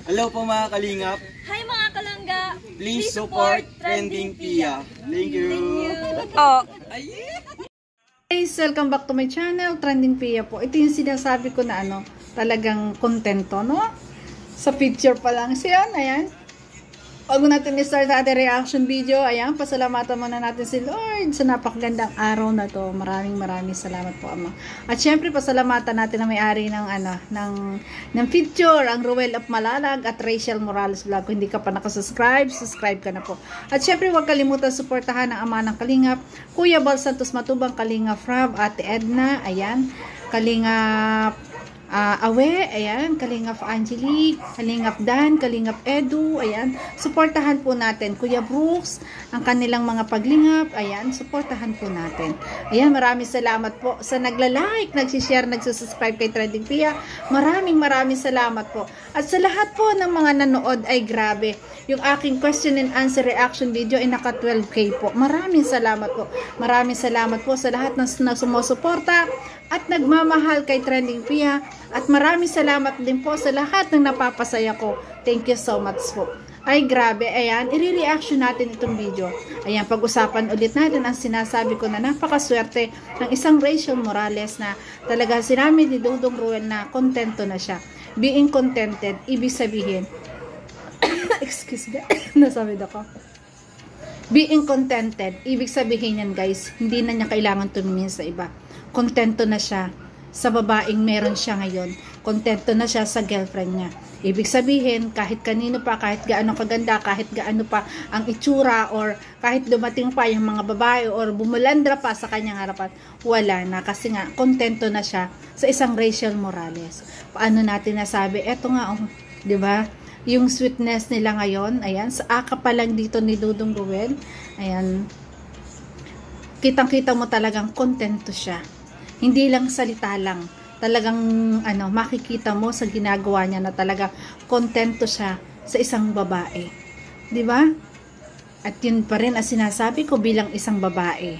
Hello po mga kalingap. Hi mga kalangga. Please support Trending Pia. Thank you. Oh. Guys, welcome back to my channel, Trending Pia po. Ito yung sinasabi ko na talagang kontento, no? Sa picture pa lang siya, ayan. Bago natin i-start sa ating reaction video, ayan, pasalamatan muna natin si Lord sa napakagandang araw na to. Maraming salamat po, Ama. At syempre, pasalamatan natin na may-ari ng picture, ang Ruel of Malalag at Rachel Morales Vlog. Kung hindi ka pa nakasubscribe, subscribe ka na po. At syempre, huwag kalimutan suportahan ang Ama ng Kalingap, Kuya Bal Santos Matubang, Kalingap Rob, Ate Edna, ayan, Kalingap Awe, ayan, Kalingap Angelique, Kalingap Dan, Kalingap Edu, ayan, suportahan po natin, Kuya Brooks, ang kanilang mga paglingap, ayan, suportahan po natin. Ayan, maraming salamat po sa nagla-like, nagsishare, nagsusubscribe kay Trending Pia. Maraming salamat po. At sa lahat po ng mga nanood, ay grabe, yung aking question and answer reaction video ay naka 12K po. Maraming salamat po. Maraming salamat po sa lahat ng sumusuporta at nagmamahal kay Trending Pia. At maraming salamat din po sa lahat ng napapasaya ko. Thank you so much po. Ay grabe, ayan, i-reaction natin itong video. Ayan, pag-usapan ulit natin ang sinasabi ko na napakaswerte ng isang Rachel Morales na talaga sinabi ni Dudong Ruel na kontento na siya. Being contented, ibig sabihin, excuse me, nasabi ako. Being contented, ibig sabihin yan guys, hindi na niya kailangan tumingin sa iba. Kontento na siya sa babaeng meron siya ngayon. Kontento na siya sa girlfriend niya. Ibig sabihin, kahit kanino pa, kahit gaano kaganda, kahit gaano pa ang itsura, or kahit dumating pa yung mga babae, or bumulandra pa sa kanyang harapan, wala na. Kasi nga, kontento na siya sa isang Rachel Morales. Paano natin nasabi? Eto nga, oh, di ba? Yung sweetness nila ngayon, ayan, sa aka pa lang dito ni Dudong Ruel, ayan, kitang-kita mo talagang kontento siya. Hindi lang salita lang, talagang makikita mo sa ginagawa niya na talagang kontento siya sa isang babae. 'Di ba? At yun pa rin ang sinasabi ko bilang isang babae.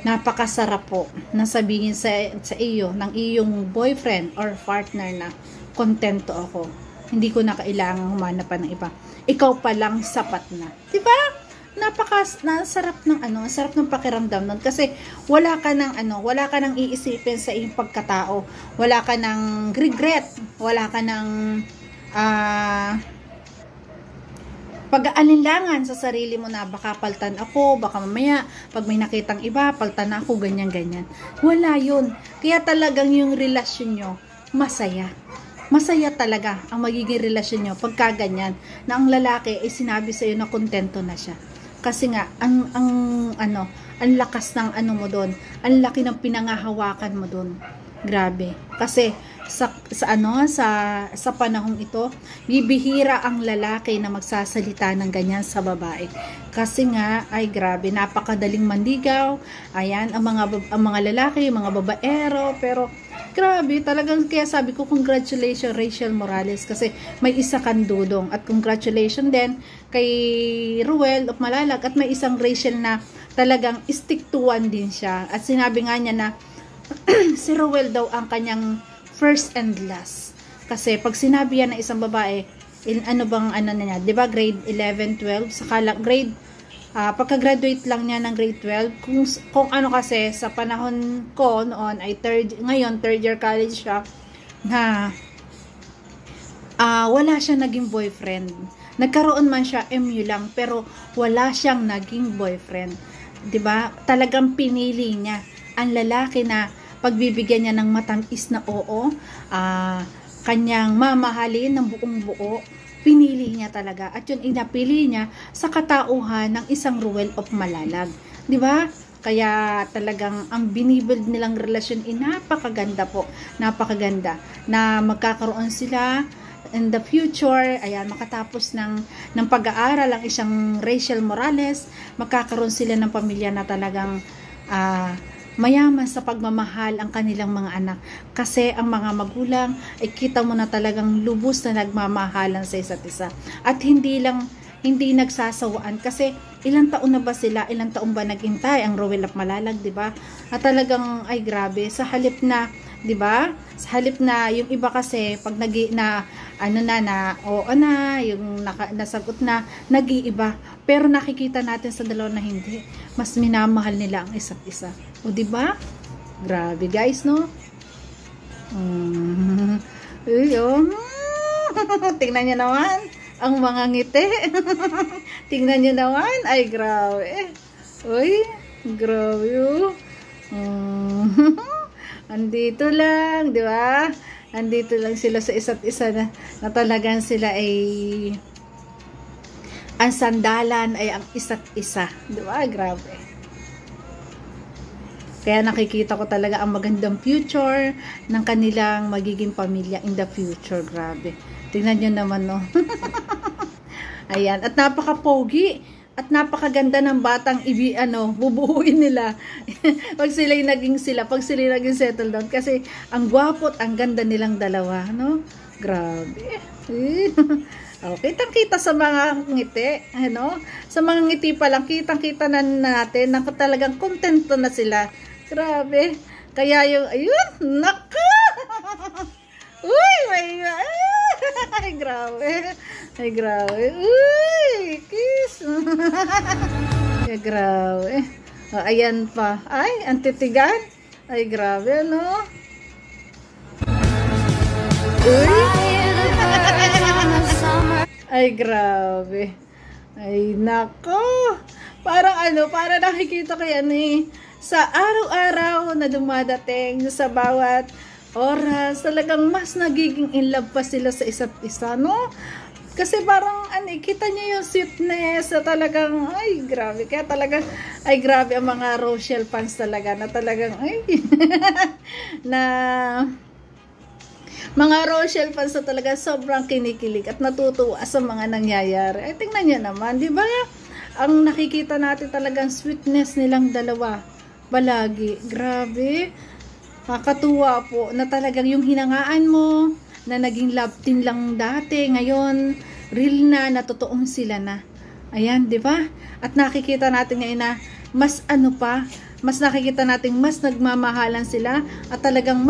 Napakasarap po na sabihin sa iyo ng iyong boyfriend or partner na kontento ako. Hindi ko na kailangang humanap pa ng iba. Ikaw pa lang sapat na. 'Di ba? Nasarap ng sarap ng pakiramdam nun kasi wala ka nang iisipin sa iyong pagkatao, wala ka nang regret, wala ka nang pag-aalinlangan sa sarili mo na baka paltan ako, baka mamaya pag may nakitang iba paltan ako, ganyan. Wala yun. Kaya talagang yung relasyon nyo masaya talaga ang magiging relasyon nyo pagka ganyan na ang lalaki ay sinabi sa iyo na kontento na siya. Kasi nga ang lakas ng mo doon, ang laki ng pinangahawakan mo doon. Grabe. Kasi sa panahong ito, bibihira ang lalaki na magsasalita ng ganyan sa babae. Kasi nga ay grabe, napakadaling manligaw. Ayan, ang mga lalaki, mga babaero, pero grabe, talagang kaya sabi ko congratulations Rachel Morales kasi may isa kang Dudong at congratulations din kay Ruel of Malalag at may isang Rachel na talagang stick to one din siya at sinabi nga niya na si Ruel daw ang kanyang first and last kasi pag sinabi yan ng isang babae niya, di ba grade 11, 12 saka grade pagka-graduate lang niya ng grade 12 kung kasi sa panahon ko noon ay ngayon third year college siya na wala siyang naging boyfriend. Nagkaroon man siya MU lang pero wala siyang naging boyfriend. 'Di ba? Talagang pinili niya ang lalaki na pagbibigyan niya ng matamis na oo, kanyang mamahalin ng buong buo. Pinili niya talaga at yun inapili niya sa katauhan ng isang Ruel of Malalag. 'Di ba? Kaya talagang ang binibuild nilang relasyon ay napakaganda po. Napakaganda na magkakaroon sila in the future. Ayan, makatapos ng pag-aaral ang isang Rachel Morales, magkakaroon sila ng pamilya na talagang mayaman sa pagmamahal ang kanilang mga anak. Kasi ang mga magulang ay kita mo na talagang lubos na nagmamahalan sa isa't isa. At hindi nagsasawaan kasi ilang taon na ba sila, ilang taon ba naghintay ang Ruel of Malalag, di ba? At talagang ay grabe, sa halip na 'di ba? Sa halip na yung iba kasi pag yung nasagot na, nag-iiba. Pero nakikita natin sa dalawa na hindi. Mas minamahal nila ang isa't isa. O 'di ba? Grabe guys, no? Ayun. Tingnan niyo naman ang mga ngiti. Tingnan niyo naman. Ay, grabe. Uy, grabe. Andito lang, di ba? Andito lang sila sa isa't isa na talagang sila ay ang sandalan ay ang isa't isa. Di ba? Grabe. Kaya nakikita ko talaga ang magandang future ng kanilang magiging pamilya in the future. Grabe. Tingnan nyo naman, no? Ayan. At napaka-pogi. At napakaganda ng batang bubuuin nila. Pag sila'y naging settle down. Kasi ang gwapo at ang ganda nilang dalawa, no? Grabe. Okay, kitang-kita sa mga ngiti, ano? Sa mga ngiti pa lang, kitang-kita na natin na talagang kontento na sila. Grabe. Kaya yung, ayun, naka! Uy, ay, grabe. Ay, grabe. Uy, kiss. Ay, grabe. Oh, ayan pa. Ay, ang titigan. Ay, grabe, no? Uy. Ay, grabe. Ay, nako. Parang nakikita ko yan sa araw-araw na dumadating sa bawat oras, talagang mas nagiging in love pa sila sa isa't isa, no? Kasi parang, kita niyo yung sweetness na talagang, ay, grabe. Kaya talagang, ay, grabe ang mga Rochelle fans talaga, na talagang, ay, na, mga Rochelle fans na talaga sobrang kinikilig at natutuwa sa mga nangyayari. Ay, tingnan niyo naman, di ba? Ang nakikita natin talagang sweetness nilang dalawa. Balagi. Grabe. Nakakatuwa po na talagang yung hinangaan mo, na naging love team lang dati, ngayon, real na totoong sila na. Ayan, di ba? At nakikita natin ngayon na mas mas nakikita natin mas nagmamahalan sila at talagang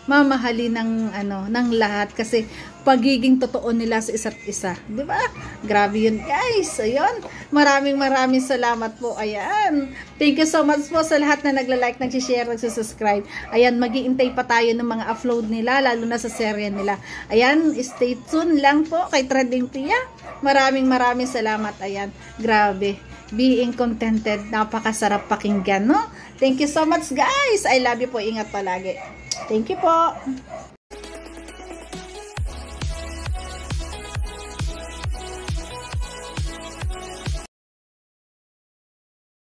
mamahalin ng lahat kasi pagiging totoo nila sa isa't isa. Di ba? Grabe yun, guys. Ayun. Maraming salamat po. Ayan. Thank you so much po sa lahat na nagla-like, nag-share, nag-subscribe. Ayan, mag-iintay pa tayo ng mga upload nila, lalo na sa serye nila. Ayan, stay tuned lang po kay Trending Pia. Maraming salamat. Ayan. Grabe. Being contented. Napakasarap pakinggan, no? Thank you so much, guys. I love you po. Ingat palagi. Thank you po.